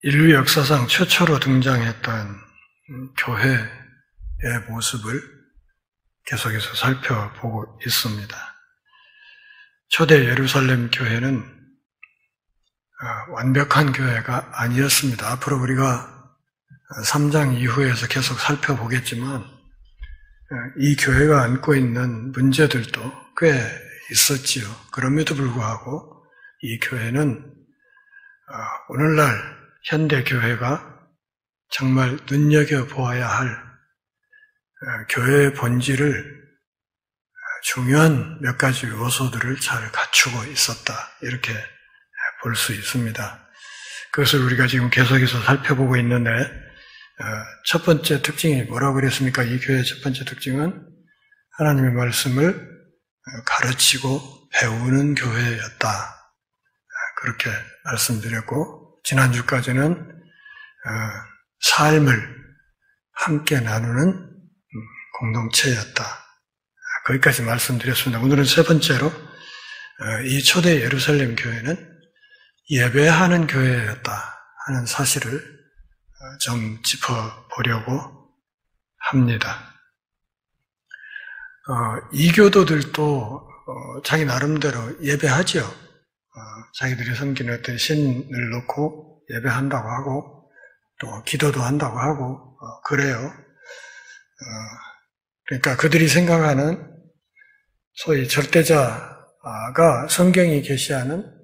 인류 역사상 최초로 등장했던 교회의 모습을 계속해서 살펴보고 있습니다. 초대 예루살렘 교회는 완벽한 교회가 아니었습니다. 앞으로 우리가 3장 이후에서 계속 살펴보겠지만 이 교회가 안고 있는 문제들도 꽤 있었지요. 그럼에도 불구하고 이 교회는 오늘날 현대 교회가 정말 눈여겨보아야 할 교회의 본질을 중요한 몇 가지 요소들을 잘 갖추고 있었다. 이렇게 볼 수 있습니다. 그것을 우리가 지금 계속해서 살펴보고 있는데 첫 번째 특징이 뭐라고 그랬습니까? 이 교회의 첫 번째 특징은 하나님의 말씀을 가르치고 배우는 교회였다. 그렇게 말씀드렸고 지난주까지는 삶을 함께 나누는 공동체였다. 거기까지 말씀드렸습니다. 오늘은 세 번째로 이 초대 예루살렘 교회는 예배하는 교회였다 하는 사실을 좀 짚어보려고 합니다. 이교도들도 자기 나름대로 예배하죠. 자기들이 섬기는 어떤 신을 놓고 예배한다고 하고 또 기도도 한다고 하고 그래요. 그러니까 그들이 생각하는 소위 절대자가 성경이 계시하는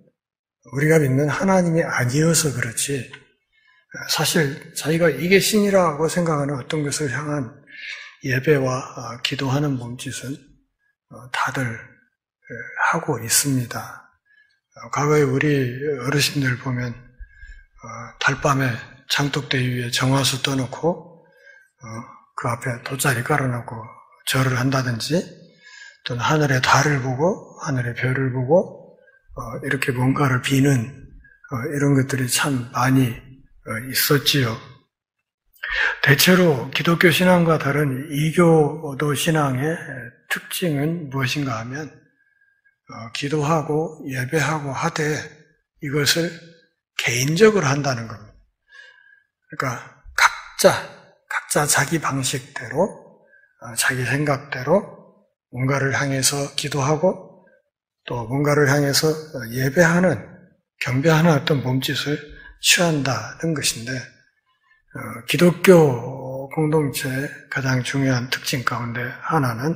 우리가 믿는 하나님이 아니어서 그렇지 사실 자기가 이게 신이라고 생각하는 어떤 것을 향한 예배와 기도하는 몸짓은 다들 하고 있습니다. 과거에 우리 어르신들 보면 달밤에 장독대 위에 정화수 떠놓고 그 앞에 돗자리 깔아놓고 절을 한다든지 또는 하늘의 달을 보고 하늘의 별을 보고 이렇게 뭔가를 비는 이런 것들이 참 많이 있었지요. 대체로 기독교 신앙과 다른 이교도 신앙의 특징은 무엇인가 하면 기도하고 예배하고 하되 이것을 개인적으로 한다는 겁니다. 그러니까 각자 자기 방식대로 자기 생각대로 뭔가를 향해서 기도하고 또 뭔가를 향해서 예배하는 경배하는 어떤 몸짓을 취한다는 것인데 기독교 공동체의 가장 중요한 특징 가운데 하나는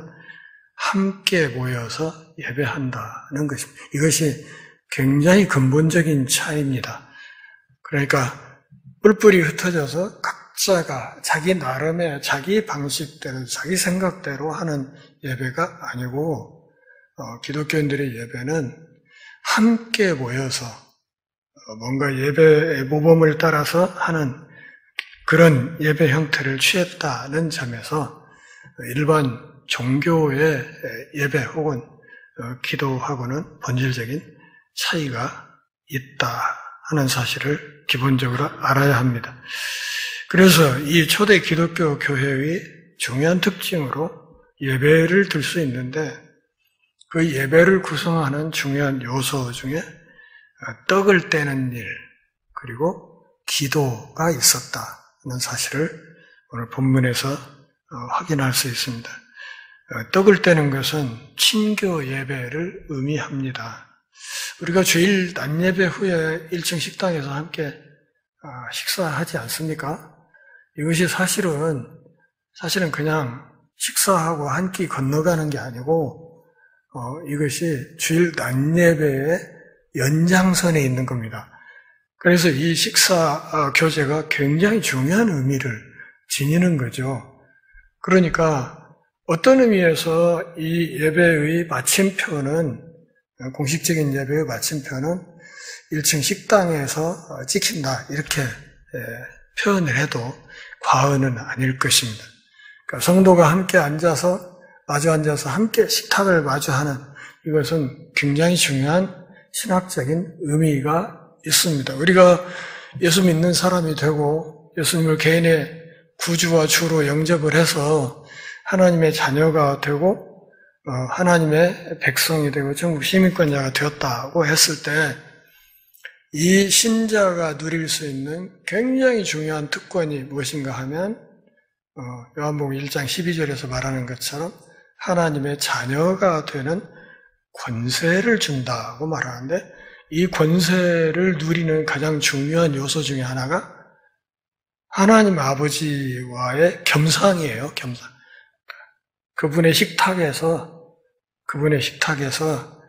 함께 모여서 예배한다는 것입니다. 이것이 굉장히 근본적인 차이입니다. 그러니까 뿔뿔이 흩어져서 각자가 자기 나름의 자기 방식대로 자기 생각대로 하는 예배가 아니고 기독교인들의 예배는 함께 모여서 뭔가 예배의 모범을 따라서 하는 그런 예배 형태를 취했다는 점에서 일반 종교의 예배 혹은 기도하고는 본질적인 차이가 있다 하는 사실을 기본적으로 알아야 합니다. 그래서 이 초대 기독교 교회의 중요한 특징으로 예배를 들 수 있는데 그 예배를 구성하는 중요한 요소 중에 떡을 떼는 일 그리고 기도가 있었다는 사실을 오늘 본문에서 확인할 수 있습니다. 떡을 떼는 것은 친교 예배를 의미합니다. 우리가 주일 낮 예배 후에 1층 식당에서 함께 식사하지 않습니까? 이것이 사실은 그냥 식사하고 한 끼 건너가는 게 아니고 이것이 주일 낮 예배의 연장선에 있는 겁니다. 그래서 이 식사 교제가 굉장히 중요한 의미를 지니는 거죠. 그러니까 어떤 의미에서 이 예배의 마침표는 공식적인 예배의 마침표는 1층 식당에서 찍힌다 이렇게 표현을 해도 과언은 아닐 것입니다. 그러니까 성도가 함께 마주 앉아서 함께 식탁을 마주하는 이것은 굉장히 중요한 신학적인 의미가 있습니다. 우리가 예수 믿는 사람이 되고 예수님을 개인의 구주와 주로 영접을 해서 하나님의 자녀가 되고 하나님의 백성이 되고 전국 시민권자가 되었다고 했을 때 이 신자가 누릴 수 있는 굉장히 중요한 특권이 무엇인가 하면 요한복음 1장 12절에서 말하는 것처럼 하나님의 자녀가 되는 권세를 준다고 말하는데, 이 권세를 누리는 가장 중요한 요소 중에 하나가 하나님 아버지와의 겸상이에요. 겸상. 그분의 식탁에서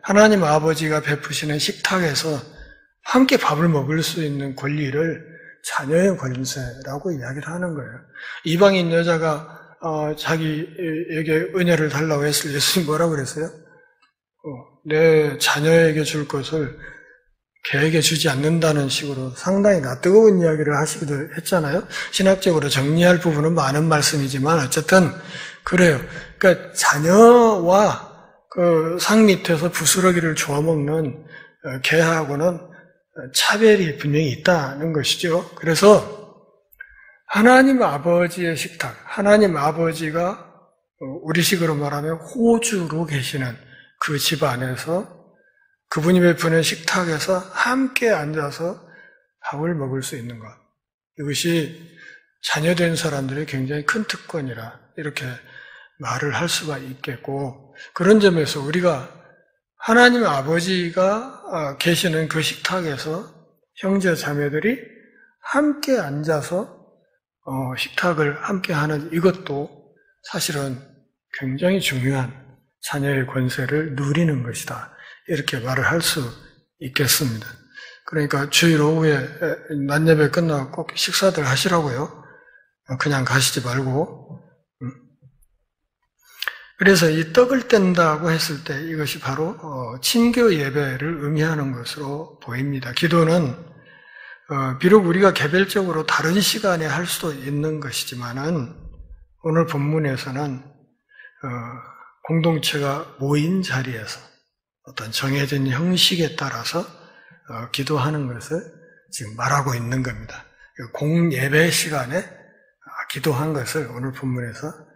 하나님 아버지가 베푸시는 식탁에서 함께 밥을 먹을 수 있는 권리를 자녀의 권세라고 이야기를 하는 거예요. 이방인 여자가 자기에게 은혜를 달라고 했을 때 예수님이 뭐라고 그랬어요? 내 자녀에게 줄 것을 걔에게 주지 않는다는 식으로 상당히 뜨거운 이야기를 하시기도 했잖아요. 신학적으로 정리할 부분은 많은 말씀이지만 어쨌든 그래요. 그러니까 자녀와 그 상 밑에서 부스러기를 주워 먹는 개하고는 차별이 분명히 있다는 것이죠. 그래서 하나님 아버지의 식탁, 하나님 아버지가 우리식으로 말하면 호주로 계시는 그 집 안에서 그분이 베푸는 식탁에서 함께 앉아서 밥을 먹을 수 있는 것, 이것이 자녀된 사람들의 굉장히 큰 특권이라 이렇게 말을 할 수가 있겠고, 그런 점에서 우리가 하나님 아버지가 계시는 그 식탁에서 형제 자매들이 함께 앉아서 식탁을 함께 하는 이것도 사실은 굉장히 중요한 자녀의 권세를 누리는 것이다, 이렇게 말을 할 수 있겠습니다. 그러니까 주일 오후에 낮예배 끝나고 꼭 식사들 하시라고요. 그냥 가시지 말고. 그래서 이 떡을 뗀다고 했을 때 이것이 바로 친교 예배를 의미하는 것으로 보입니다. 기도는 비록 우리가 개별적으로 다른 시간에 할 수도 있는 것이지만은 오늘 본문에서는 공동체가 모인 자리에서 어떤 정해진 형식에 따라서 기도하는 것을 지금 말하고 있는 겁니다. 공예배 시간에 기도한 것을 오늘 본문에서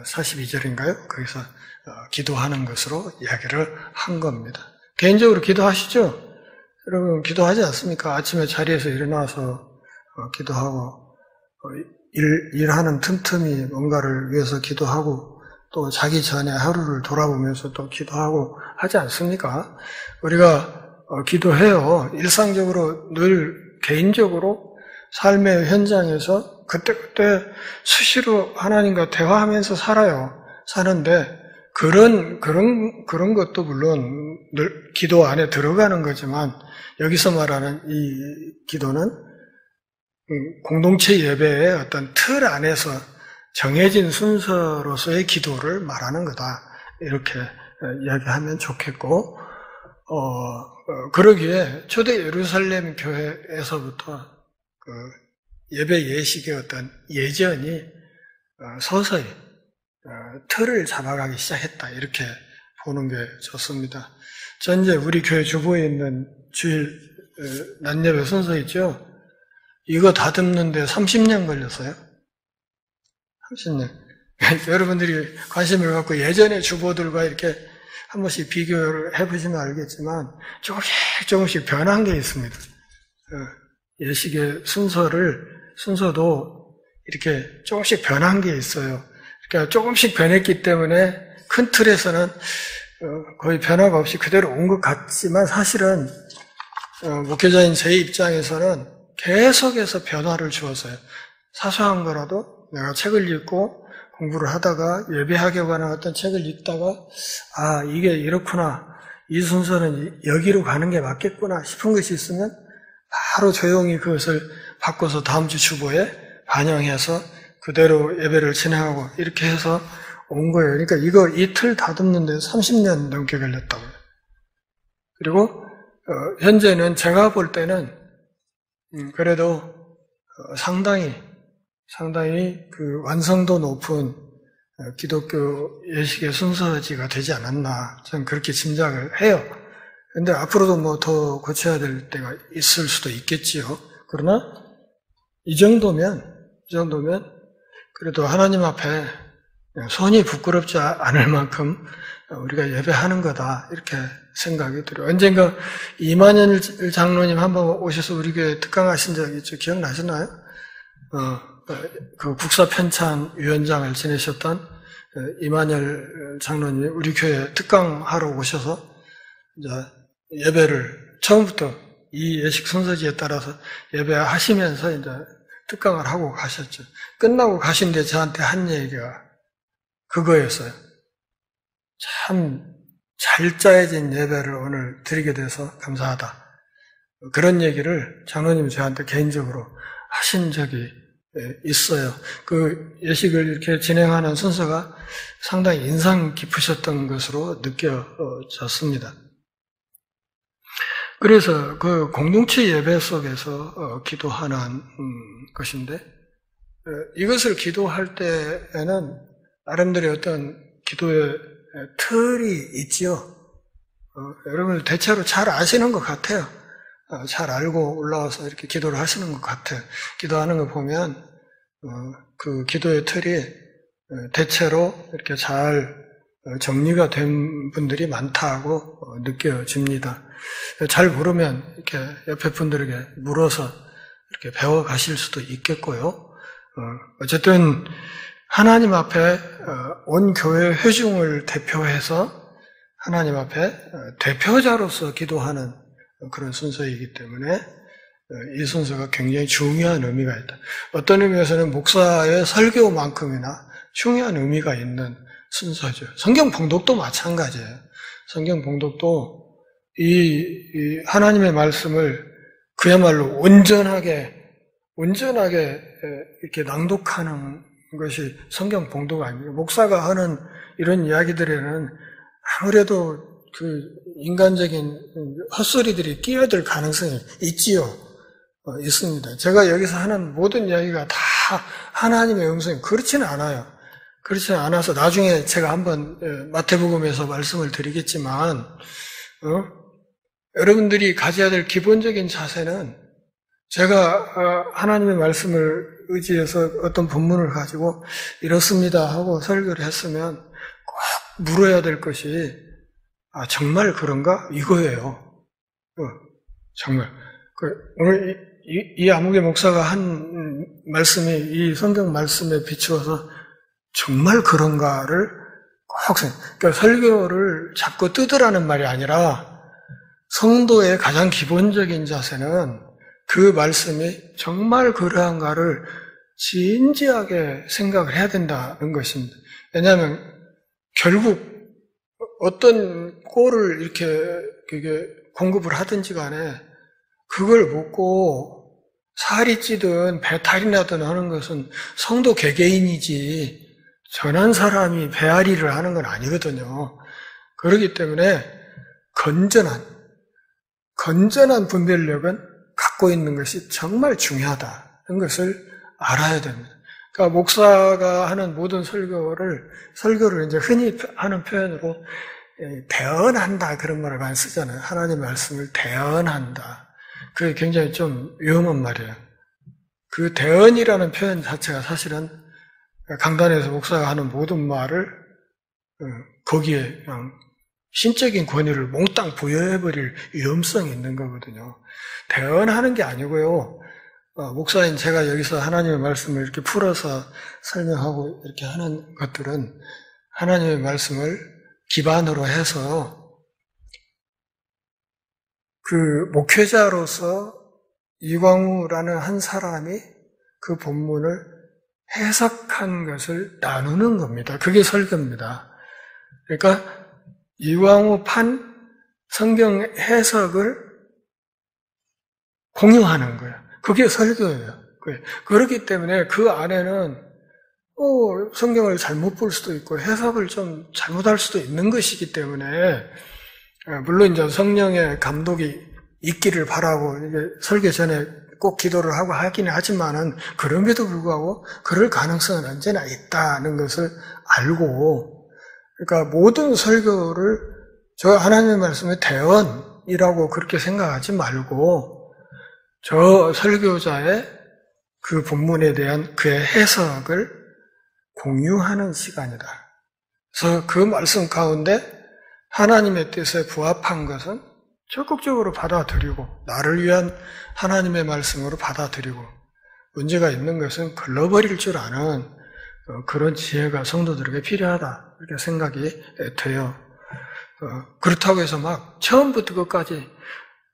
42절인가요? 거기서 기도하는 것으로 이야기를 한 겁니다. 개인적으로 기도하시죠? 여러분 기도하지 않습니까? 아침에 자리에서 일어나서 기도하고 일하는 틈틈이 뭔가를 위해서 기도하고 또 자기 전에 하루를 돌아보면서 또 기도하고 하지 않습니까? 우리가 기도해요. 일상적으로 늘 개인적으로 삶의 현장에서 그때그때 수시로 하나님과 대화하면서 사는데 그런 것도 물론 늘 기도 안에 들어가는 거지만 여기서 말하는 이 기도는 공동체 예배의 어떤 틀 안에서 정해진 순서로서의 기도를 말하는 거다, 이렇게 이야기하면 좋겠고, 그러기에 초대 예루살렘 교회에서부터 그 예배 예식의 어떤 예전이 서서히 틀을 잡아가기 시작했다, 이렇게 보는 게 좋습니다. 전제 우리 교회 주보에 있는 주일 낮예배 순서 있죠? 이거 다듬는데 30년 걸렸어요. 30년. 여러분들이 관심을 갖고 예전의 주보들과 이렇게 한 번씩 비교를 해보시면 알겠지만 조금씩 변한 게 있습니다. 예식의 순서도 이렇게 조금씩 변한 게 있어요. 그러니까 조금씩 변했기 때문에 큰 틀에서는 거의 변화가 없이 그대로 온 것 같지만 사실은 목회자인 제 입장에서는 계속해서 변화를 주었어요. 사소한 거라도 내가 책을 읽고 공부를 하다가 예배학에 관한 어떤 책을 읽다가 이게 이렇구나, 이 순서는 여기로 가는 게 맞겠구나 싶은 것이 있으면 바로 조용히 그것을 바꿔서 다음 주 주보에 반영해서 그대로 예배를 진행하고 이렇게 해서 온 거예요. 그러니까 이 틀 다듬는데 30년 넘게 걸렸다고요. 그리고 현재는 제가 볼 때는 그래도 상당히 그 완성도 높은 기독교 예식의 순서지가 되지 않았나, 저는 그렇게 짐작을 해요. 근데 앞으로도 뭐 더 고쳐야 될 때가 있을 수도 있겠지요. 그러나 이 정도면 그래도 하나님 앞에 손이 부끄럽지 않을 만큼 우리가 예배하는 거다 이렇게 생각이 들어요. 언젠가 이만열 장로님 한번 오셔서 우리 교회 특강하신 적 있죠? 기억나시나요? 그 국사 편찬 위원장을 지내셨던 이만열 장로님이 우리 교회 특강하러 오셔서 이제 예배를 처음부터 이 예식 순서지에 따라서 예배하시면서 이제 특강을 하고 가셨죠. 끝나고 가신데 저한테 한 얘기가 그거였어요. 참 잘 짜여진 예배를 오늘 드리게 돼서 감사하다. 그런 얘기를 장로님이 저한테 개인적으로 하신 적이 있어요. 그 예식을 이렇게 진행하는 순서가 상당히 인상 깊으셨던 것으로 느껴졌습니다. 그래서 그 공동체 예배 속에서 기도하는 것인데, 이것을 기도할 때에는 나름대로 어떤 기도의 틀이 있지요. 여러분 대체로 잘 아시는 것 같아요. 잘 알고 올라와서 이렇게 기도를 하시는 것 같아요. 기도하는 거 보면 그 기도의 틀이 대체로 이렇게 잘 정리가 된 분들이 많다고 느껴집니다. 잘 모르면 이렇게 옆에 분들에게 물어서 이렇게 배워 가실 수도 있겠고요. 어쨌든 하나님 앞에 온 교회 회중을 대표해서 하나님 앞에 대표자로서 기도하는 그런 순서이기 때문에 이 순서가 굉장히 중요한 의미가 있다. 어떤 의미에서는 목사의 설교만큼이나 중요한 의미가 있는 순서죠. 성경 봉독도 마찬가지예요. 성경 봉독도 이 하나님의 말씀을 그야말로 온전하게 이렇게 낭독하는 것이 성경 봉독 아닙니까? 목사가 하는 이런 이야기들에는 아무래도 그 인간적인 헛소리들이 끼어들 가능성이 있지요. 있습니다. 제가 여기서 하는 모든 이야기가 다 하나님의 음성이 그렇지는 않아요. 그렇지 않아서 나중에 제가 한번 마태복음에서 말씀을 드리겠지만, 여러분들이 가져야 될 기본적인 자세는 제가 하나님의 말씀을 의지해서 어떤 본문을 가지고 이렇습니다 하고 설교를 했으면 꼭 물어야 될 것이 정말 그런가? 이거예요. 정말. 오늘 이 아무개 목사가 한 말씀이 이 성경 말씀에 비추어서 정말 그런가를 꼭 그러니까 설교를 자꾸 뜯으라는 말이 아니라 성도의 가장 기본적인 자세는 그 말씀이 정말 그러한가를 진지하게 생각을 해야 된다는 것입니다. 왜냐하면 결국 어떤 꼴을 이렇게 공급을 하든지 간에 그걸 먹고 살이 찌든 배탈이 나든 하는 것은 성도 개개인이지 전한 사람이 배앓이를 하는 건 아니거든요. 그렇기 때문에 건전한 분별력은 갖고 있는 것이 정말 중요하다는 것을 알아야 됩니다. 그러니까 목사가 하는 모든 설교를 이제 흔히 하는 표현으로 대언한다 그런 말을 많이 쓰잖아요. 하나님 말씀을 대언한다. 그게 굉장히 좀 위험한 말이에요. 그 대언이라는 표현 자체가 사실은 강단에서 목사가 하는 모든 말을 거기에 그냥 신적인 권위를 몽땅 부여해버릴 위험성이 있는 거거든요. 대언하는 게 아니고요. 목사인 제가 여기서 하나님의 말씀을 이렇게 풀어서 설명하고 이렇게 하는 것들은 하나님의 말씀을 기반으로 해서 그 목회자로서 이광우라는 한 사람이 그 본문을 해석한 것을 나누는 겁니다. 그게 설교입니다. 그러니까 이광우 판 성경 해석을 공유하는 거예요. 그게 설교예요. 그렇기 때문에 그 안에는 성경을 잘못 볼 수도 있고 해석을 좀 잘못할 수도 있는 것이기 때문에 물론 이제 성령의 감독이 있기를 바라고 이게 설교 전에 꼭 기도를 하고 하기는 하지만은 그럼에도 불구하고 그럴 가능성은 언제나 있다는 것을 알고 그러니까 모든 설교를 저 하나님의 말씀의 대언이라고 그렇게 생각하지 말고 저 설교자의 그 본문에 대한 그의 해석을 공유하는 시간이다. 그래서 그 말씀 가운데 하나님의 뜻에 부합한 것은 적극적으로 받아들이고 나를 위한 하나님의 말씀으로 받아들이고 문제가 있는 것은 걸러버릴 줄 아는 그런 지혜가 성도들에게 필요하다 이렇게 생각이 돼요. 그렇다고 해서 막 처음부터 끝까지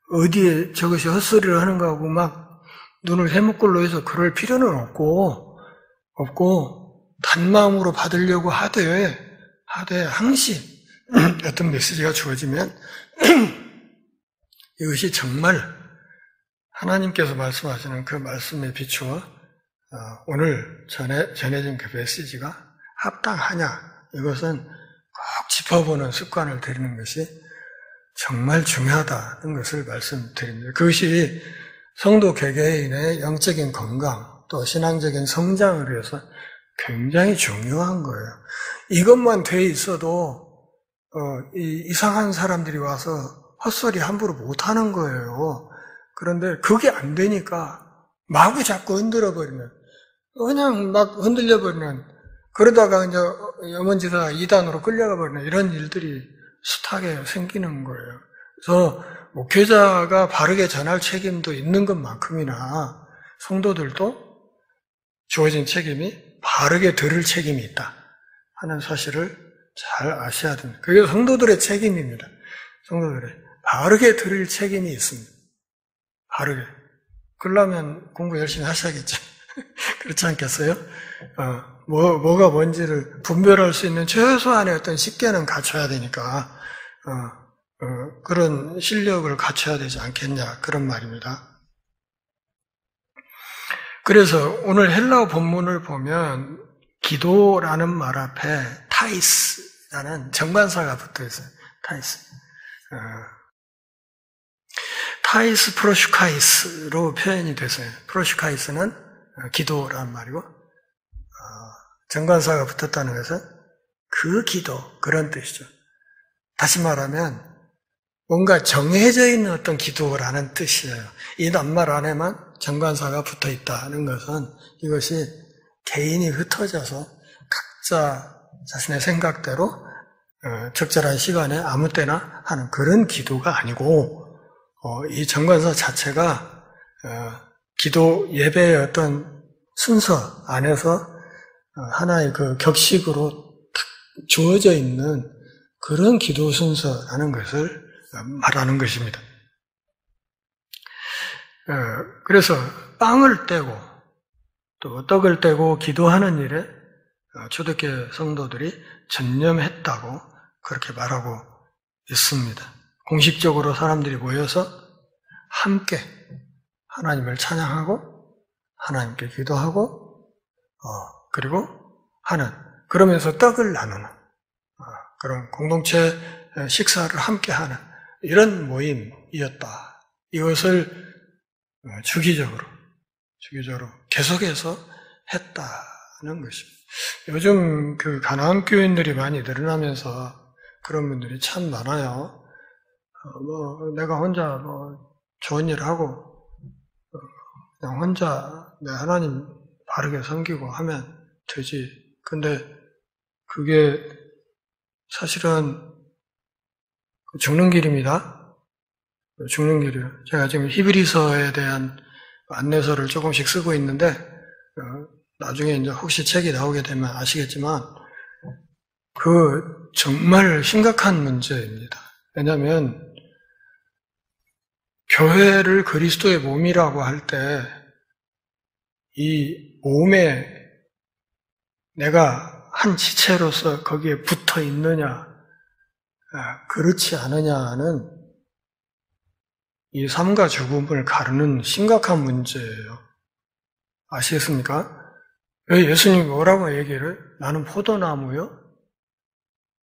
어디에 저것이 헛소리를 하는가 하고 막 눈을 해먹걸로 해서 그럴 필요는 없고 단마음으로 받으려고 하되 항시 어떤 메시지가 주어지면 이것이 정말 하나님께서 말씀하시는 그 말씀에 비추어 오늘 전해진 그 메시지가 합당하냐 이것은 꼭 짚어보는 습관을 들이는 것이 정말 중요하다는 것을 말씀드립니다. 그것이 성도 개개인의 영적인 건강 또 신앙적인 성장을 위해서 굉장히 중요한 거예요. 이것만 돼 있어도 이상한 사람들이 와서 헛소리 함부로 못하는 거예요. 그런데 그게 안 되니까 마구 자꾸 흔들어버리는 그냥 막 흔들려버리는 그러다가 이제 염원지사 이단으로 끌려가버리는 이런 일들이 숱하게 생기는 거예요. 그래서 목회자가 바르게 전할 책임도 있는 것만큼이나 성도들도 주어진 책임이 바르게 들을 책임이 있다 하는 사실을 잘 아셔야 됩니다. 그게 성도들의 책임입니다. 성도들의 바르게 들을 책임이 있습니다. 바르게. 그러려면 공부 열심히 하셔야겠죠. 그렇지 않겠어요? 뭐가 뭔지를 분별할 수 있는 최소한의 어떤 식견은 갖춰야 되니까, 그런 실력을 갖춰야 되지 않겠냐, 그런 말입니다. 그래서 오늘 헬라어 본문을 보면, 기도라는 말 앞에 타이스라는 정관사가 붙어 있어요. 타이스 프로슈카이스로 표현이 됐어요. 프로슈카이스는 기도라는 말이고, 정관사가 붙었다는 것은 그 기도, 그런 뜻이죠. 다시 말하면 뭔가 정해져 있는 어떤 기도라는 뜻이에요. 이 낱말 안에만 정관사가 붙어 있다는 것은 이것이 개인이 흩어져서 각자 자신의 생각대로 적절한 시간에 아무 때나 하는 그런 기도가 아니고 이 정관사 자체가 기도 예배의 어떤 순서 안에서 하나의 그 격식으로 딱 주어져 있는 그런 기도 순서라는 것을 말하는 것입니다. 그래서 빵을 떼고 또 떡을 떼고 기도하는 일에 초대교회 성도들이 전념했다고 그렇게 말하고 있습니다. 공식적으로 사람들이 모여서 함께 하나님을 찬양하고 하나님께 기도하고 그리고 하는 그러면서 떡을 나누는 그런 공동체 식사를 함께 하는 이런 모임이었다. 이것을 주기적으로 계속해서 했다는 것입니다. 요즘 그 가나안 교인들이 많이 늘어나면서 그런 분들이 참 많아요. 내가 혼자 좋은 일 하고 그냥 혼자 내 하나님 바르게 섬기고 하면 되지. 근데 그게 사실은 죽는 길입니다. 죽는 길이에요. 제가 지금 히브리서에 대한 안내서를 조금씩 쓰고 있는데 나중에 이제 혹시 책이 나오게 되면 아시겠지만 그 정말 심각한 문제입니다. 왜냐하면 교회를 그리스도의 몸이라고 할 때 이 몸에 내가 한 지체로서 거기에 붙어 있느냐 그렇지 않느냐는 이 삶과 죽음을 가르는 심각한 문제예요. 아시겠습니까? 왜 예수님이 뭐라고 얘기를? 나는 포도나무요?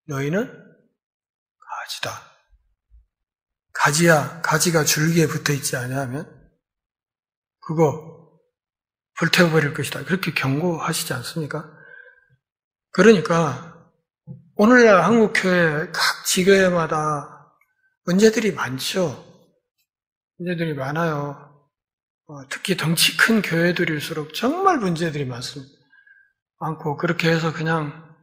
너희는 가지다. 가지가 줄기에 붙어 있지 않으면 그거 불태워버릴 것이다. 그렇게 경고하시지 않습니까? 그러니까 오늘날 한국교회 각 지교회마다 문제들이 많죠. 문제들이 많아요. 특히 덩치 큰 교회들일수록 정말 문제들이 많습니다. 많고 그렇게 해서 그냥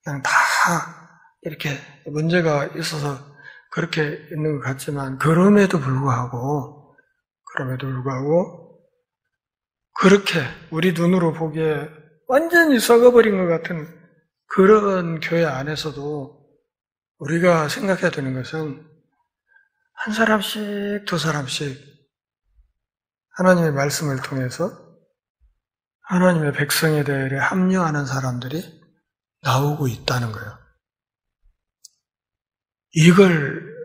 다 이렇게 문제가 있어서 그렇게 있는 것 같지만, 그럼에도 불구하고 그렇게 우리 눈으로 보기에 완전히 썩어버린 것 같은 그런 교회 안에서도 우리가 생각해야 되는 것은 한 사람씩 두 사람씩 하나님의 말씀을 통해서 하나님의 백성에 대해 합류하는 사람들이 나오고 있다는 거예요. 이걸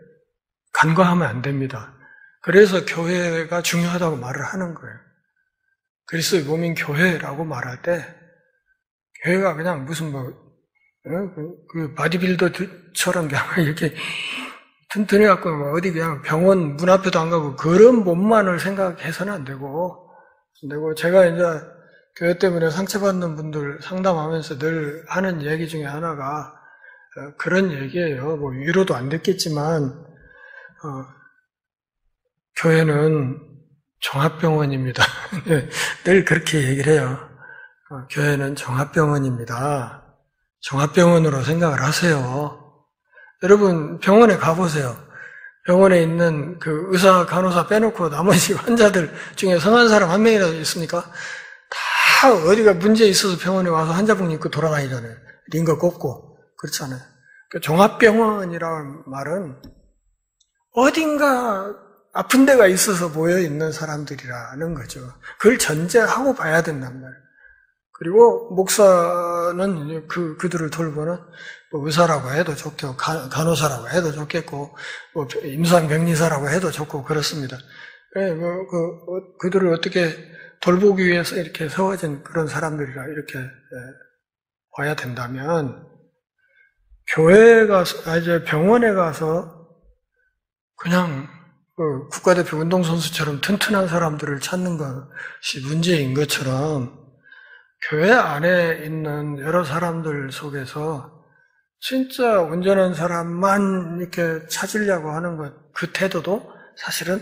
간과하면 안 됩니다. 그래서 교회가 중요하다고 말을 하는 거예요. 그리스도의 몸인 교회라고 말할 때 교회가 그냥 무슨 그 바디빌더처럼 그냥 이렇게 튼튼해갖고 어디 그냥 병원 문 앞에도 안 가고 그런 몸만을 생각해서는 안 되고, 제가 이제 교회 때문에 상처받는 분들 상담하면서 늘 하는 얘기 중에 하나가 그런 얘기예요. 뭐 위로도 안 됐겠지만 교회는 종합병원입니다. 늘 그렇게 얘기를 해요. 교회는 종합병원입니다. 종합병원으로 생각을 하세요. 여러분 병원에 가보세요. 병원에 있는 그 의사, 간호사 빼놓고 나머지 환자들 중에 성한 사람 한 명이라도 있습니까? 다 어디가 문제 있어서 병원에 와서 환자복 입고 돌아다니잖아요. 링거 꽂고. 그렇잖아요. 종합병원이라는 말은 어딘가 아픈 데가 있어서 모여있는 사람들이라는 거죠. 그걸 전제하고 봐야 된단 말이에요. 그리고 목사는 그들을 돌보는 뭐 의사라고 해도 좋고, 간호사라고 해도 좋겠고, 뭐 임상병리사라고 해도 좋고, 그렇습니다. 그들을 어떻게 돌보기 위해서 이렇게 세워진 그런 사람들이라 이렇게 봐야 된다면, 이제 병원에 가서 그냥 국가대표 운동선수처럼 튼튼한 사람들을 찾는 것이 문제인 것처럼 교회 안에 있는 여러 사람들 속에서 진짜 온전한 사람만 이렇게 찾으려고 하는 것, 그 태도도 사실은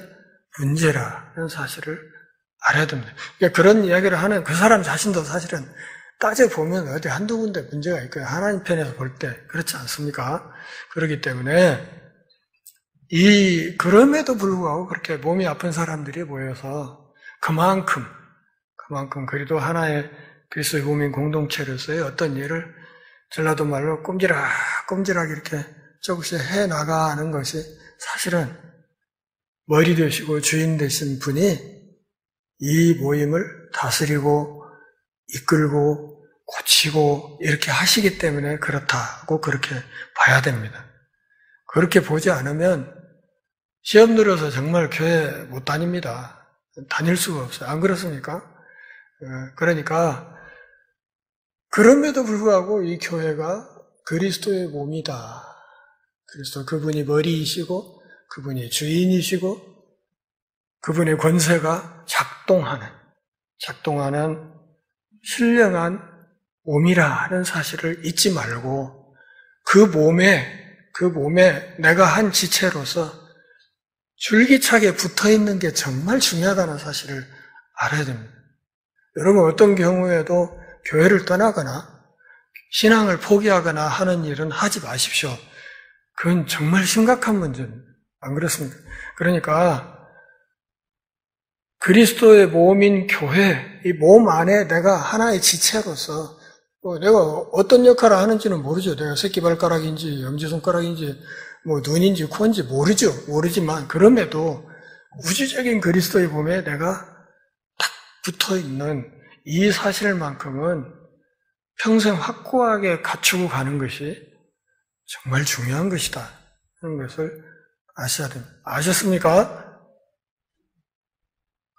문제라는 사실을 알아야 됩니다. 그러니까 그런 이야기를 하는 그 사람 자신도 사실은 따져보면 어디 한두 군데 문제가 있고요. 하나님 편에서 볼 때 그렇지 않습니까? 그렇기 때문에 그럼에도 불구하고 그렇게 몸이 아픈 사람들이 모여서 그만큼 그래도 하나의 그리스도의 몸인 공동체로서의 어떤 일을 전라도 말로 꼼지락 이렇게 조금씩 해나가는 것이 사실은 머리 되시고 주인 되신 분이 이 모임을 다스리고 이끌고 고치고 이렇게 하시기 때문에 그렇다고 그렇게 봐야 됩니다. 그렇게 보지 않으면 시험 들어서 정말 교회 못 다닙니다. 다닐 수가 없어요. 안 그렇습니까? 그러니까 그럼에도 불구하고 이 교회가 그리스도의 몸이다. 그리스도 그분이 머리이시고 그분이 주인이시고 그분의 권세가 작동하는 신령한 몸이라는 사실을 잊지 말고 그 몸에 내가 한 지체로서 줄기차게 붙어있는 게 정말 중요하다는 사실을 알아야 됩니다. 여러분 어떤 경우에도 교회를 떠나거나 신앙을 포기하거나 하는 일은 하지 마십시오. 그건 정말 심각한 문제입니다. 안 그렇습니까? 그러니까 그리스도의 몸인 교회, 이 몸 안에 내가 하나의 지체로서 내가 어떤 역할을 하는지는 모르죠. 내가 새끼발가락인지 엄지손가락인지 눈인지 코인지 모르지만 그럼에도 우주적인 그리스도의 몸에 내가 딱 붙어있는 이 사실만큼은 평생 확고하게 갖추고 가는 것이 정말 중요한 것이다 하는 것을 아셔야 됩니다. 아셨습니까?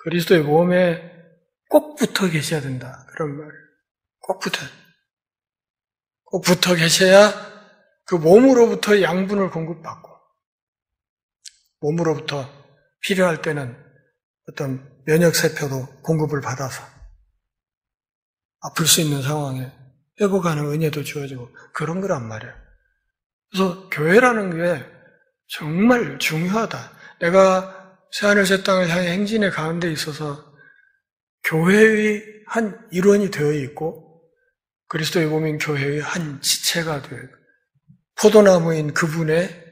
그리스도의 몸에 꼭 붙어 계셔야 된다. 그런 말. 꼭 붙어 계셔야 그 몸으로부터 양분을 공급받고 몸으로부터 필요할 때는 어떤 면역세포도 공급을 받아서 아플 수 있는 상황에 회복하는 은혜도 주어지고 그런 거란 말이에요. 그래서 교회라는 게 정말 중요하다. 내가 새하늘 새 땅을 향해 행진의 가운데 있어서 교회의 한 일원이 되어 있고 그리스도의 몸인 교회의 한 지체가 되어 있고 포도나무인 그분에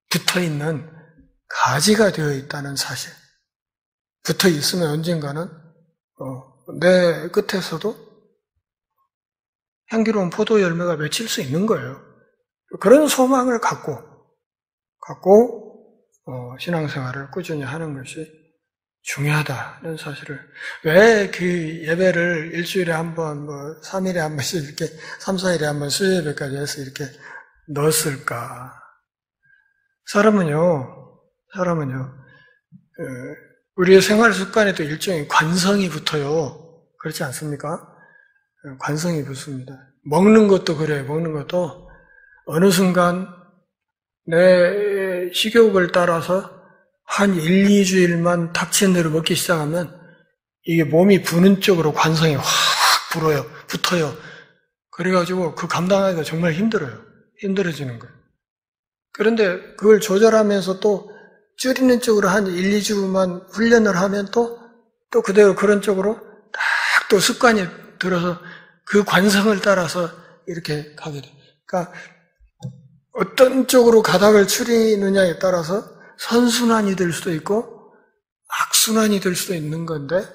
붙어있는 가지가 되어 있다는 사실. 붙어 있으면 언젠가는 내 끝에서도 향기로운 포도 열매가 맺힐 수 있는 거예요. 그런 소망을 갖고 신앙생활을 꾸준히 하는 것이 중요하다는 사실을. 왜 그 예배를 일주일에 한 번, 3일에 한 번씩 이렇게, 3, 4일에 한 번 수요예배까지 해서 이렇게 넣었을까? 사람은요, 우리의 생활 습관에도 일종의 관성이 붙어요. 그렇지 않습니까? 관성이 붙습니다. 먹는 것도 그래요. 먹는 것도 어느 순간 내 식욕을 따라서 한 1, 2주일만 닥친 대로 먹기 시작하면 이게 몸이 부는 쪽으로 관성이 확 붙어요. 그래가지고 그 감당하기가 정말 힘들어지는 거예요. 그런데 그걸 조절하면서 또 줄이는 쪽으로 한 1, 2주만 훈련을 하면 또 그대로 그런 쪽으로 딱 또 습관이 들어서 그 관성을 따라서 이렇게 가게 돼요. 그러니까 어떤 쪽으로 가닥을 추리느냐에 따라서 선순환이 될 수도 있고 악순환이 될 수도 있는 건데,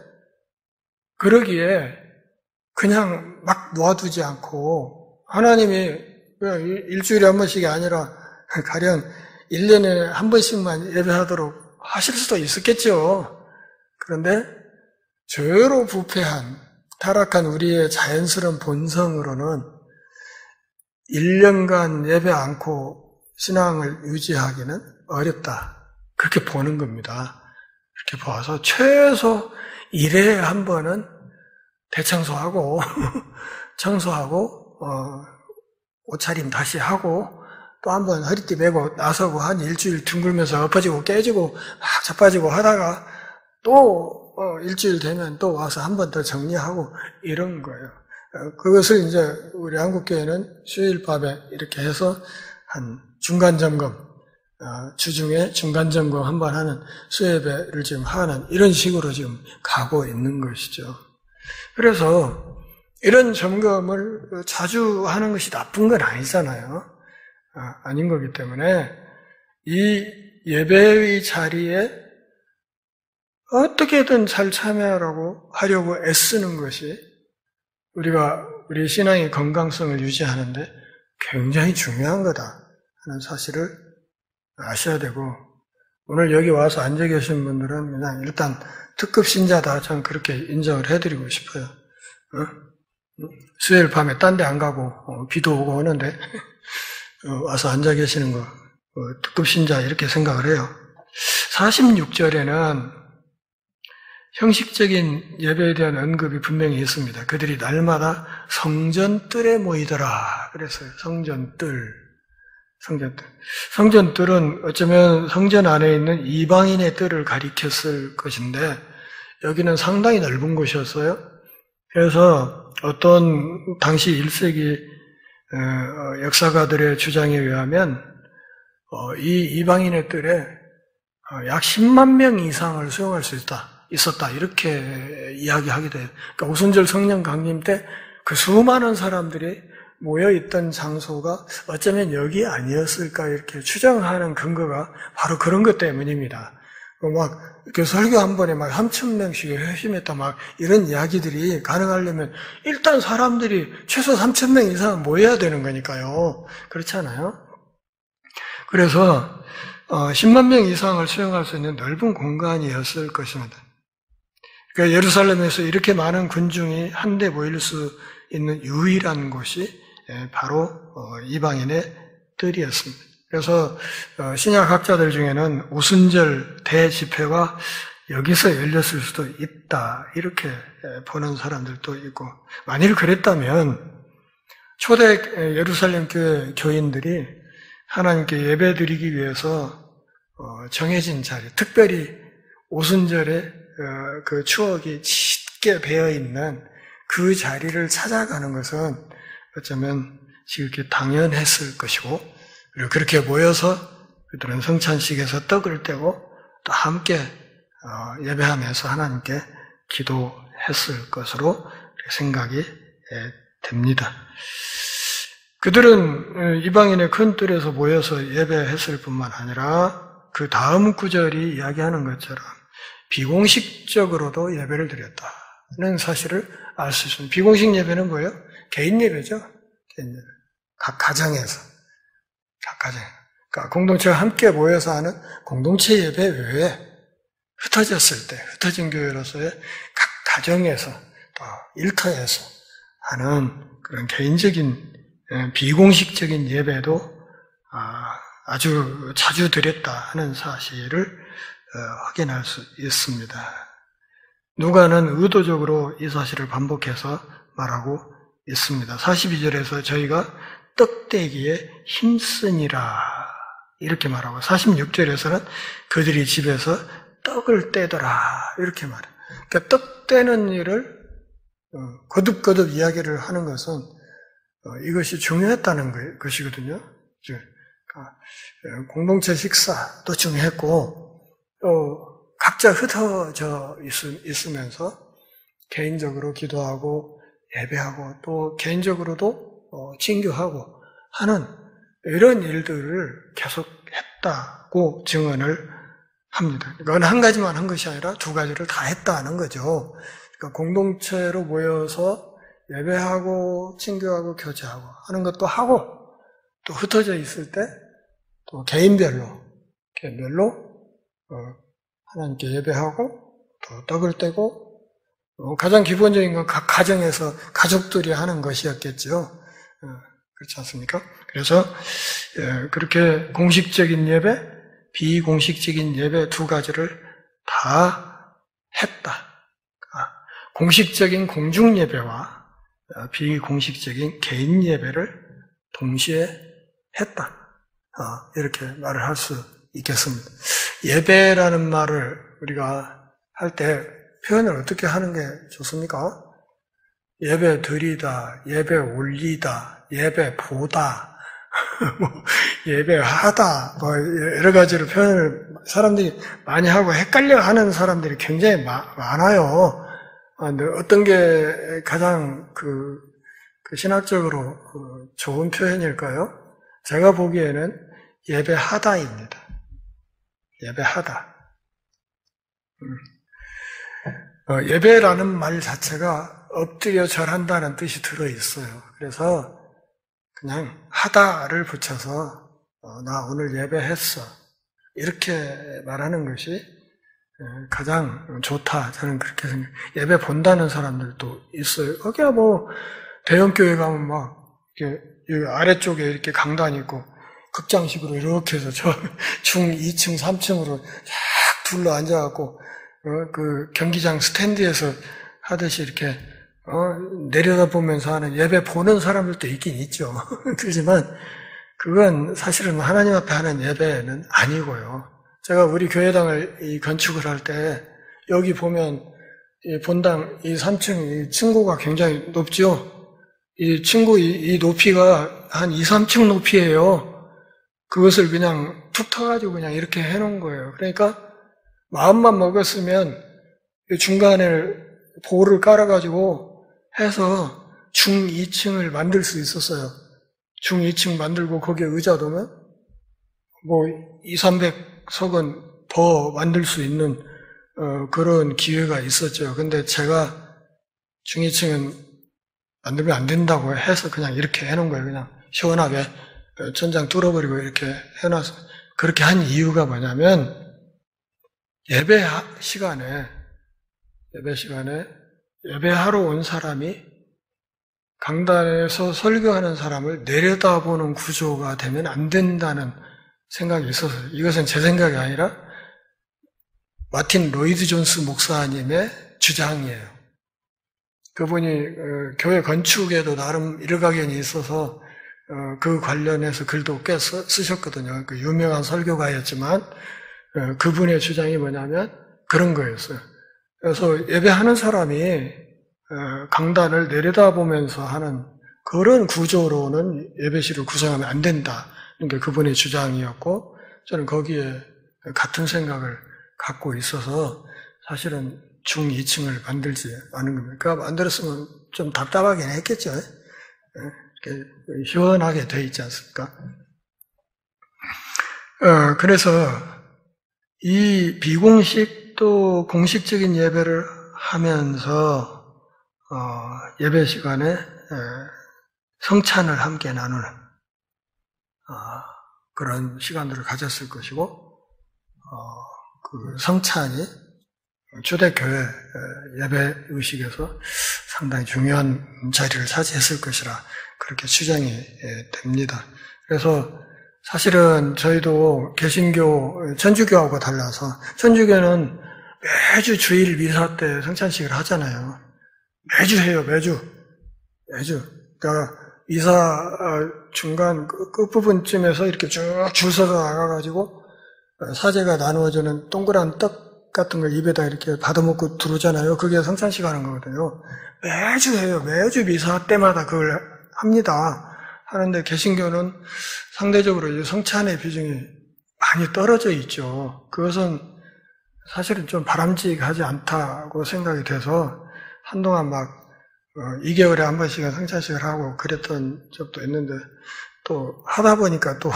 그러기에 그냥 막 놔두지 않고 하나님이 그냥 일주일에 한 번씩이 아니라 가령 1년에 한 번씩만 예배하도록 하실 수도 있었겠죠. 그런데 저로 부패한 타락한 우리의 자연스러운 본성으로는 1년간 예배 않고 신앙을 유지하기는 어렵다. 그렇게 보는 겁니다. 이렇게 봐서 최소 1회에 한 번은 대청소하고 청소하고 옷차림 다시 하고 또 한 번 허리띠 메고 나서고 한 일주일 둥글면서 엎어지고 깨지고 막 자빠지고 하다가 또 일주일 되면 또 와서 한 번 더 정리하고 이런 거예요. 그것을 이제 우리 한국교회는 수요일 밤에 이렇게 해서 한 중간점검, 주중에 중간점검 한 번 하는 수요예배를 지금 하는 이런 식으로 지금 가고 있는 것이죠. 그래서 이런 점검을 자주 하는 것이 나쁜 건 아니잖아요. 아닌 거기 때문에 이 예배의 자리에 어떻게든 잘 하려고 애쓰는 것이 우리 신앙의 건강성을 유지하는데 굉장히 중요한 거다 하는 사실을 아셔야 되고, 오늘 여기 와서 앉아 계신 분들은 그냥 일단 특급 신자다, 저는 그렇게 인정을 해드리고 싶어요. 수요일 밤에 딴 데 안 가고 비도 오고 오는데 와서 앉아 계시는 거 특급 신자 이렇게 생각을 해요. 46절에는 형식적인 예배에 대한 언급이 분명히 있습니다. 그들이 날마다 성전뜰에 모이더라 그랬어요. 성전뜰은 어쩌면 성전 안에 있는 이방인의 뜰을 가리켰을 것인데 여기는 상당히 넓은 곳이었어요. 그래서 어떤 당시 1세기 역사가들의 주장에 의하면 이 이방인의 뜰에 약 10만 명 이상을 수용할 수 있었다 이렇게 이야기하게 돼요. 그러니까 오순절 성령 강림 때 그 수많은 사람들이 모여있던 장소가 어쩌면 여기 아니었을까 이렇게 추정하는 근거가 바로 그런 것 때문입니다. 막 이렇게 설교 한 번에 막 3,000명씩 회심했다 막 이런 이야기들이 가능하려면 일단 사람들이 최소 3,000명 이상 모여야 되는 거니까요. 그렇잖아요. 그래서 10만 명 이상을 수용할 수 있는 넓은 공간이었을 것입니다. 그러니까 예루살렘에서 이렇게 많은 군중이 한데 모일 수 있는 유일한 곳이 바로 이방인의 뜰이었습니다. 그래서 신약학자들 중에는 오순절 대집회가 여기서 열렸을 수도 있다 이렇게 보는 사람들도 있고, 만일 그랬다면 초대 예루살렘 교회 교인들이 하나님께 예배드리기 위해서 정해진 자리, 특별히 오순절에 그 추억이 짙게 배어있는 그 자리를 찾아가는 것은 어쩌면 이렇게 당연했을 것이고, 그리고 그렇게 모여서 그들은 성찬식에서 떡을 떼고 또 함께 예배하면서 하나님께 기도했을 것으로 생각이 됩니다. 그들은 이방인의 큰 뜰에서 모여서 예배했을 뿐만 아니라 그 다음 구절이 이야기하는 것처럼 비공식적으로도 예배를 드렸다는 사실을 알 수 있습니다. 비공식 예배는 뭐예요? 개인 예배죠. 개인 예배. 각 가정에서. 그러니까 공동체가 함께 모여서 하는 공동체 예배 외에 흩어졌을 때, 흩어진 교회로서의 각 가정에서 또 일터에서 하는 그런 개인적인 비공식적인 예배도 아주 자주 드렸다 하는 사실을 확인할 수 있습니다. 누가는 의도적으로 이 사실을 반복해서 말하고 있습니다. 42절에서 저희가 떡떼기에 힘쓰니라 이렇게 말하고 46절에서는 그들이 집에서 떡을 떼더라 이렇게 말해요. 그러니까 떡 떼는 일을 거듭거듭 이야기를 하는 것은 이것이 중요했다는 것이거든요. 그러니까 공동체 식사도 중요했고 또 각자 흩어져 있으면서 개인적으로 기도하고 예배하고 또 개인적으로도 친교하고 하는 이런 일들을 계속 했다고 증언을 합니다. 이건 한 가지만 한 것이 아니라 두 가지를 다 했다는 거죠. 그러니까 공동체로 모여서 예배하고 친교하고 교제하고 하는 것도 하고 또 흩어져 있을 때 또 개인별로 하나님께 예배하고 또 떡을 떼고 가장 기본적인 건 각 가정에서 가족들이 하는 것이었겠죠. 그렇지 않습니까? 그래서 그렇게 공식적인 예배, 비공식적인 예배 두 가지를 다 했다. 공식적인 공중 예배와 비공식적인 개인 예배를 동시에 했다. 이렇게 말을 할 수 있겠습니다. 예배라는 말을 우리가 할 때 표현을 어떻게 하는 게 좋습니까? 예배 드리다, 예배 올리다, 예배 보다, 예배하다, 여러 가지로 표현을 사람들이 많이 하고 헷갈려 하는 사람들이 굉장히 많아요. 근데 어떤 게 가장 신학적으로 좋은 표현일까요? 제가 보기에는 예배하다입니다. 예배하다. 예배라는 말 자체가 엎드려 절한다는 뜻이 들어있어요. 그래서 그냥 하다를 붙여서 나 오늘 예배했어. 이렇게 말하는 것이 가장 좋다. 저는 그렇게 생각해요. 예배 본다는 사람들도 있어요. 거기야 대형교회 가면 이렇게 아래쪽에 이렇게 강단 있고 극장식으로 이렇게 해서 중 2층, 3층으로 쫙 둘러 앉아갖고 그 경기장 스탠드에서 하듯이 이렇게 내려다보면서 하는 예배 보는 사람들도 있긴 있죠. 그렇지만 그건 사실은 하나님 앞에 하는 예배는 아니고요. 제가 우리 교회당을 건축을 할 때 여기 보면 이 본당 이 3층 이 층고가 굉장히 높죠. 이 층고 이 높이가 한 2, 3층 높이예요. 그것을 그냥 툭 터가지고 그냥 이렇게 해놓은 거예요. 그러니까 마음만 먹었으면 중간에 보를 깔아가지고 해서 중 2층을 만들 수 있었어요. 중 2층 만들고 거기에 의자 두면 2, 300석은 더 만들 수 있는 그런 기회가 있었죠. 근데 제가 중 2층은 만들면 안 된다고 해서 그냥 이렇게 해놓은 거예요. 그냥 시원하게 천장 뚫어버리고 이렇게 해놔서 그렇게 한 이유가 뭐냐면 예배 시간에 예배하러 온 사람이 강단에서 설교하는 사람을 내려다보는 구조가 되면 안 된다는 생각이 있어서요. 이것은 제 생각이 아니라 마틴 로이드 존스 목사님의 주장이에요. 그분이 교회 건축에도 나름 일가견이 있어서 그 관련해서 글도 꽤 쓰셨거든요. 그 유명한 설교가였지만 그분의 주장이 뭐냐면 그런 거였어요. 그래서 예배하는 사람이 강단을 내려다보면서 하는 그런 구조로는 예배실을 구성하면 안 된다는 게 그분의 주장이었고 저는 거기에 같은 생각을 갖고 있어서 사실은 중 2층을 만들지 않은 겁니다. 그러니까 만들었으면 좀 답답하긴 했겠죠. 이렇게 시원하게 돼 있지 않습니까? 그래서 이 비공식 또 공식적인 예배를 하면서 예배 시간에 성찬을 함께 나누는 그런 시간들을 가졌을 것이고 그 성찬이 초대교회 예배 의식에서 상당히 중요한 자리를 차지했을 것이라 그렇게 추정이 됩니다. 그래서 사실은 저희도 개신교, 천주교하고 달라서 천주교는 매주 주일 미사 때 성찬식을 하잖아요. 매주 해요, 매주. 그러니까 미사 중간 끝부분쯤에서 이렇게 쭉 줄 서서 나가가지고 사제가 나누어주는 동그란 떡 같은 걸 입에다 이렇게 받아먹고 들어오잖아요. 그게 성찬식 하는 거거든요. 매주 해요. 매주 미사 때마다 그걸 합니다. 하는데 개신교는 상대적으로 성찬의 비중이 많이 떨어져 있죠. 그것은 사실은 좀 바람직하지 않다고 생각이 돼서 한동안 막 2개월에 한 번씩은 성찬식을 하고 그랬던 적도 있는데 또 하다 보니까 또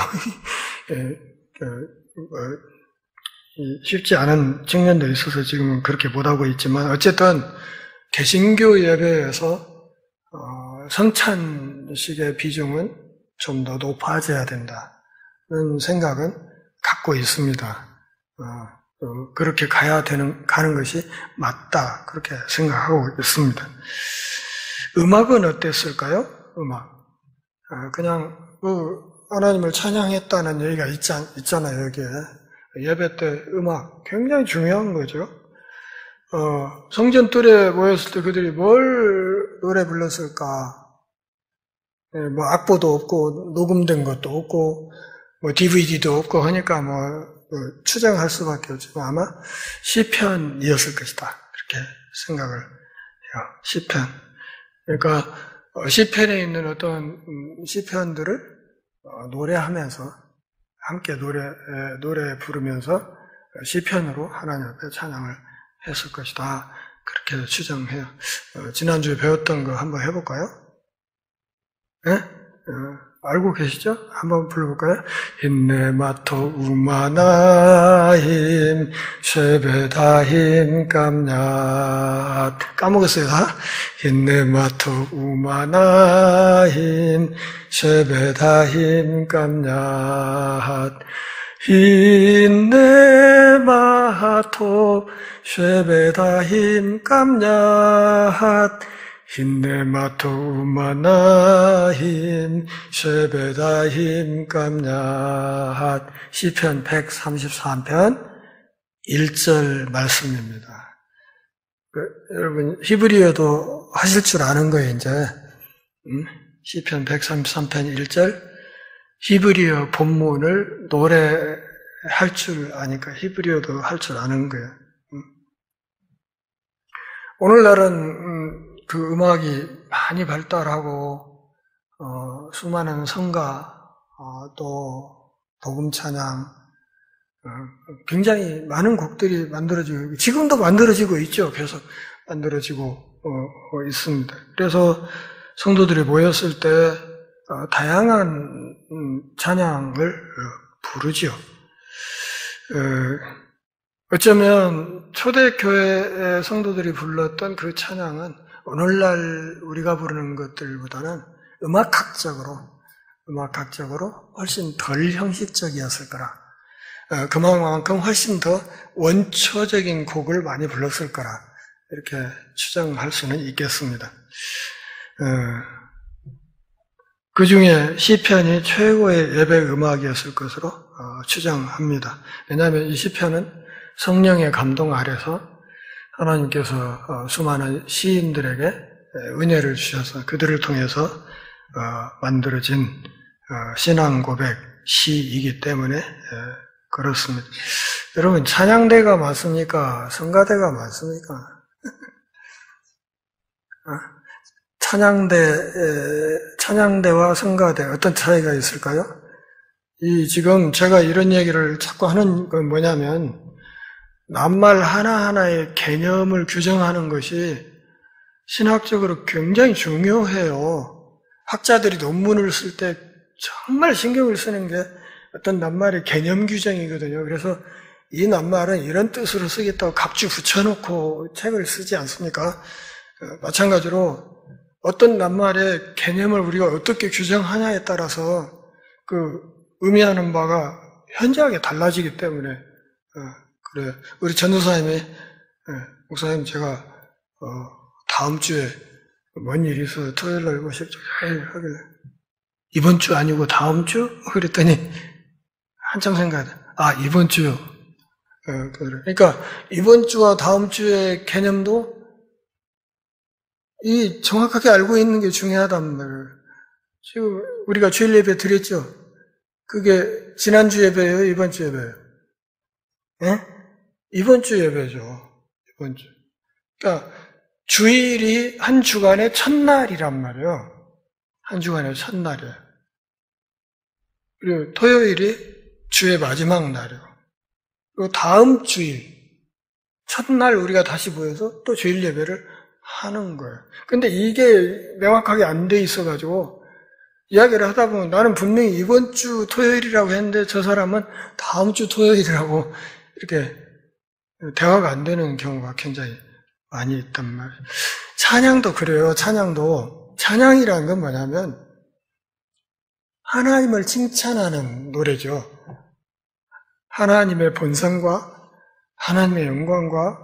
쉽지 않은 측면도 있어서 지금은 그렇게 못하고 있지만 어쨌든 개신교 예배에서 성찬식의 비중은 좀 더 높아져야 된다는 생각은 갖고 있습니다. 그렇게 가는 것이 맞다 그렇게 생각하고 있습니다. 음악은 어땠을까요? 음악 그냥 하나님을 찬양했다는 얘기가 있잖아요. 여기에 예배 때 음악 굉장히 중요한 거죠. 성전 뜰에 모였을 때 그들이 뭘 노래 불렀을까? 뭐 악보도 없고 녹음된 것도 없고 뭐 DVD도 없고 하니까 뭐 추정할 수밖에 없지만 아마 시편이었을 것이다 그렇게 생각을 해요. 시편. 그러니까 시편에 있는 어떤 시편들을 노래하면서 함께 노래 부르면서 시편으로 하나님 앞에 찬양을 했을 것이다. 그렇게 추정해요. 지난주에 배웠던 거 한번 해볼까요? 네? 알고 계시죠? 한번 불러볼까요? 힌네마토 우마나힘 쉐베다힘 깜냐 까먹었어요 다? 힌네마토 우마나힘 쉐베다힘 깜냐 힌네마토 쉐베다힘 깜냐 힌네마토 우마나힘 쉐베다힘 깜냐 시편 133편 1절 말씀입니다. 여러분 히브리어도 하실 줄 아는 거예요 이제. 시편 133편 1절 히브리어 본문을 노래할 줄 아니까 히브리어도 할 줄 아는 거예요. 오늘날은 그 음악이 많이 발달하고 수많은 성가 또 복음 찬양 굉장히 많은 곡들이 만들어지고 지금도 만들어지고 있죠. 계속 만들어지고 있습니다. 그래서 성도들이 모였을 때 다양한 찬양을 부르죠. 어쩌면 초대교회 성도들이 불렀던 그 찬양은 오늘날 우리가 부르는 것들보다는 음악학적으로 훨씬 덜 형식적이었을 거라. 그만큼 훨씬 더 원초적인 곡을 많이 불렀을 거라. 이렇게 추정할 수는 있겠습니다. 그 중에 시편이 최고의 예배 음악이었을 것으로 추정합니다. 왜냐하면 이 시편은 성령의 감동 아래서 하나님께서 수많은 시인들에게 은혜를 주셔서 그들을 통해서 만들어진 신앙 고백 시이기 때문에 그렇습니다. 여러분 찬양대가 맞습니까? 성가대가 맞습니까? 찬양대와 성가대 어떤 차이가 있을까요? 지금 제가 이런 얘기를 자꾸 하는 건 뭐냐면 낱말 하나하나의 개념을 규정하는 것이 신학적으로 굉장히 중요해요. 학자들이 논문을 쓸 때 정말 신경을 쓰는 게 어떤 낱말의 개념 규정이거든요. 그래서 이 낱말은 이런 뜻으로 쓰겠다고 갑주 붙여놓고 책을 쓰지 않습니까? 마찬가지로 어떤 낱말의 개념을 우리가 어떻게 규정하냐에 따라서 그 의미하는 바가 현저하게 달라지기 때문에 그래요. 우리 전도사님이 목사님 제가 다음 주에 뭔 일이 있어서 토요일 날 오실 줄 하길래 이번 주 아니고 다음 주? 그랬더니 한참 생각해. 이번 주요. 그러니까 이번 주와 다음 주의 개념도 이 정확하게 알고 있는 게 중요하단 말이에요. 지금 우리가 주일 예배 드렸죠? 그게 지난주 예배예요? 이번 주 예배예요? 예? 이번 주 예배죠. 이번 주. 그러니까 주일이 한 주간의 첫날이란 말이에요. 한 주간의 첫날이에요. 그리고 토요일이 주의 마지막 날이에요. 그리고 다음 주일, 첫날 우리가 다시 모여서 또 주일 예배를 하는 거예요. 근데 이게 명확하게 안 돼 있어가지고 이야기를 하다 보면 나는 분명히 이번 주 토요일이라고 했는데 저 사람은 다음 주 토요일이라고 이렇게 대화가 안 되는 경우가 굉장히 많이 있단 말이에요. 찬양도 그래요. 찬양이라는 건 뭐냐면 하나님을 칭찬하는 노래죠. 하나님의 본성과 하나님의 영광과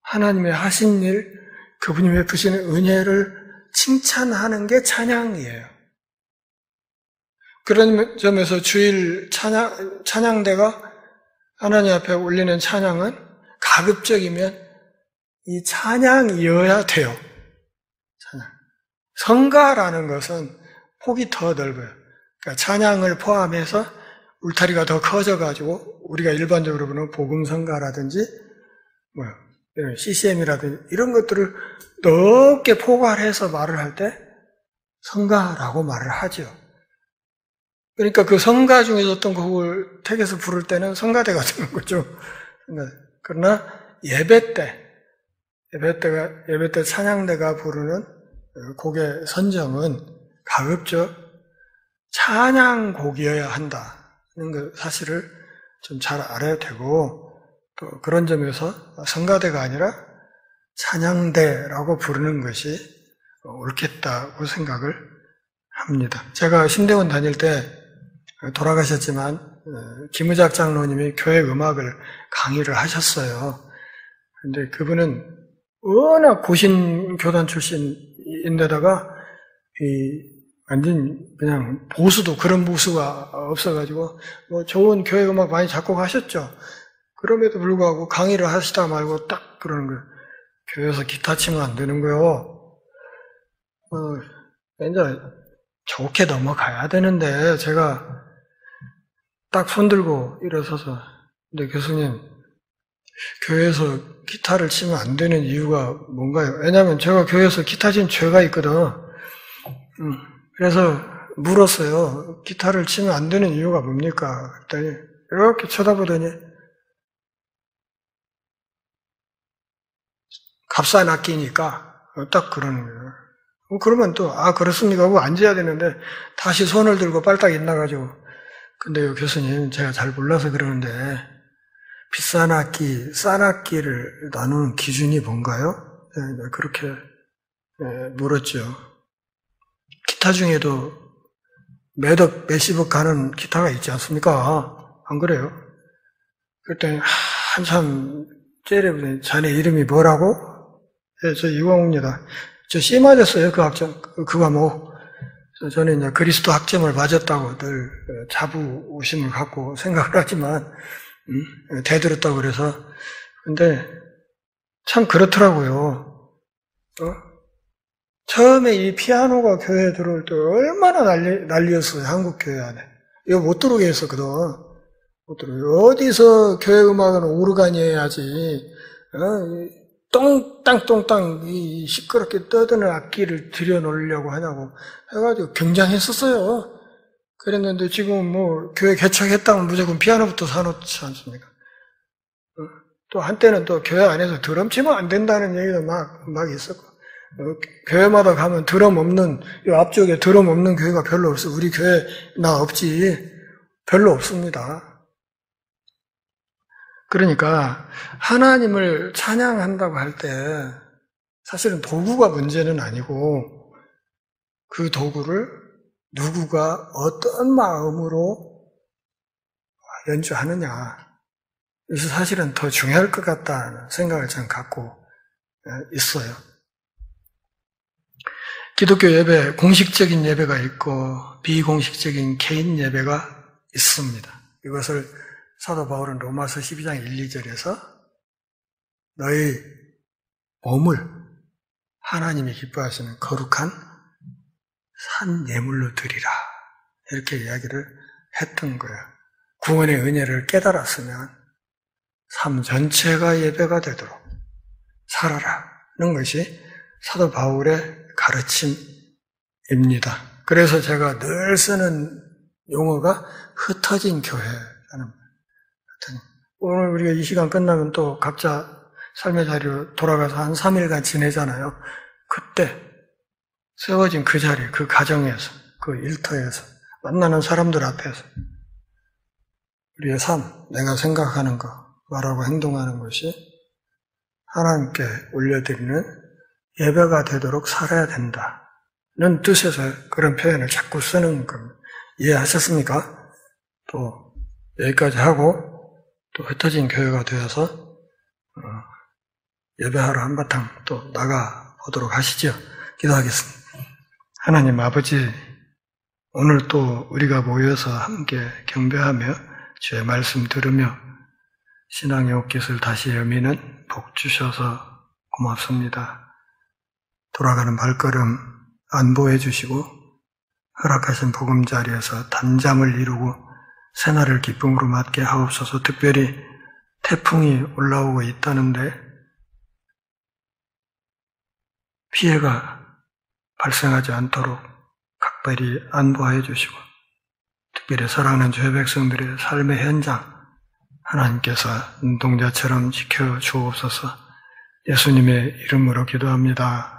하나님의 하신 일, 그분이 베푸시는 은혜를 칭찬하는 게 찬양이에요. 그런 점에서 주일 찬양대가 하나님 앞에 올리는 찬양은 가급적이면 이 찬양이어야 돼요. 찬양. 성가라는 것은 폭이 더 넓어요. 그러니까 찬양을 포함해서 울타리가 더 커져가지고 우리가 일반적으로 보는 복음성가라든지 CCM이라든지 이런 것들을 넓게 포괄해서 말을 할 때 성가라고 말을 하죠. 그러니까 그 성가 중에서 어떤 곡을 택해서 부를 때는 성가대가 되는 거죠. 그러나 예배 때 찬양대가 부르는 곡의 선정은 가급적 찬양곡이어야 한다는 그 사실을 좀 잘 알아야 되고, 또 그런 점에서 성가대가 아니라 찬양대라고 부르는 것이 옳겠다고 생각을 합니다. 제가 신대원 다닐 때 돌아가셨지만 김의작 장로님이 교회 음악을 강의를 하셨어요. 근데 그분은 워낙 고신 교단 출신인데다가 완전 그냥 보수도 그런 보수가 없어가지고 좋은 교회 음악 많이 작곡하셨죠. 그럼에도 불구하고 강의를 하시다 말고 딱 그러는 거예요. 교회에서 기타 치면 안 되는 거요. 이제 좋게 넘어가야 되는데 제가 딱 손들고 일어서서 근데 교수님 교회에서 기타를 치면 안 되는 이유가 뭔가요? 왜냐하면 제가 교회에서 기타 친 죄가 있거든. 그래서 물었어요. 기타를 치면 안 되는 이유가 뭡니까? 그랬더니 이렇게 쳐다보더니 값싼 악기니까 딱 그러는 거예요. 그러면 또 그렇습니까? 하고 앉아야 되는데 다시 손을 들고 빨딱 일어나가지고 근데요 교수님 제가 잘 몰라서 그러는데 비싼 악기, 싼 악기를 나누는 기준이 뭔가요? 네, 그렇게 물었죠. 기타 중에도 몇억, 몇십억 가는 기타가 있지 않습니까? 안 그래요? 그랬더니 한참 째려보더니 자네 이름이 뭐라고? 네, 저 이광우입니다. 저 C 맞았어요, 그 학점, 그 과목. 저는 이제 그리스도 학점을 맞았다고 늘 자부심을 갖고 생각을 하지만, 대들었다고 그래서. 근데 참 그렇더라고요. 처음에 이 피아노가 교회에 들어올 때 얼마나 난리였어요, 한국 교회 안에. 이거 못 들어오게 했었거든. 못 들어오게. 어디서 교회 음악은 오르간이 해야지, 똥땅 이 시끄럽게 떠드는 악기를 들여놓으려고 하냐고 해가지고 경쟁했었어요. 그랬는데 지금 교회 개척했다면 무조건 피아노부터 사놓지 않습니까? 또 한때는 또 교회 안에서 드럼 치면 안 된다는 얘기도 막 있었고. 교회마다 가면 드럼 없는, 이 앞쪽에 드럼 없는 교회가 별로 없어. 우리 교회 나 없지. 별로 없습니다. 그러니까 하나님을 찬양한다고 할 때 사실은 도구가 문제는 아니고 그 도구를 누구가 어떤 마음으로 연주하느냐. 그래서 사실은 더 중요할 것 같다는 생각을 저는 갖고 있어요. 기독교 예배, 공식적인 예배가 있고 비공식적인 개인 예배가 있습니다. 이것을 사도 바울은 로마서 12장 1, 2절에서 너희 몸을 하나님이 기뻐하시는 거룩한 산 예물로 드리라. 이렇게 이야기를 했던 거예요. 구원의 은혜를 깨달았으면 삶 전체가 예배가 되도록 살아라는 것이 사도 바울의 가르침입니다. 그래서 제가 늘 쓰는 용어가 흩어진 교회라는. 오늘 우리가 이 시간 끝나면 또 각자 삶의 자리로 돌아가서 한 3일간 지내잖아요. 그때 세워진 그 자리, 그 가정에서, 그 일터에서, 만나는 사람들 앞에서 우리의 삶, 내가 생각하는 것, 말하고 행동하는 것이 하나님께 올려드리는 예배가 되도록 살아야 된다는 뜻에서 그런 표현을 자꾸 쓰는 겁니다. 이해하셨습니까? 또 여기까지 하고 또 흩어진 교회가 되어서 예배하러 한바탕 또 나가보도록 하시죠. 기도하겠습니다. 하나님 아버지, 오늘 또 우리가 모여서 함께 경배하며 주의 말씀 들으며 신앙의 옷깃을 다시 여미는 복 주셔서 고맙습니다. 돌아가는 발걸음 안보해 주시고 허락하신 보금자리에서 단잠을 이루고 새날을 기쁨으로 맞게 하옵소서. 특별히 태풍이 올라오고 있다는데 피해가 발생하지 않도록 각별히 안보해 주시고 특별히 사랑하는 주의 백성들의 삶의 현장 하나님께서 눈동자처럼 지켜주옵소서. 예수님의 이름으로 기도합니다.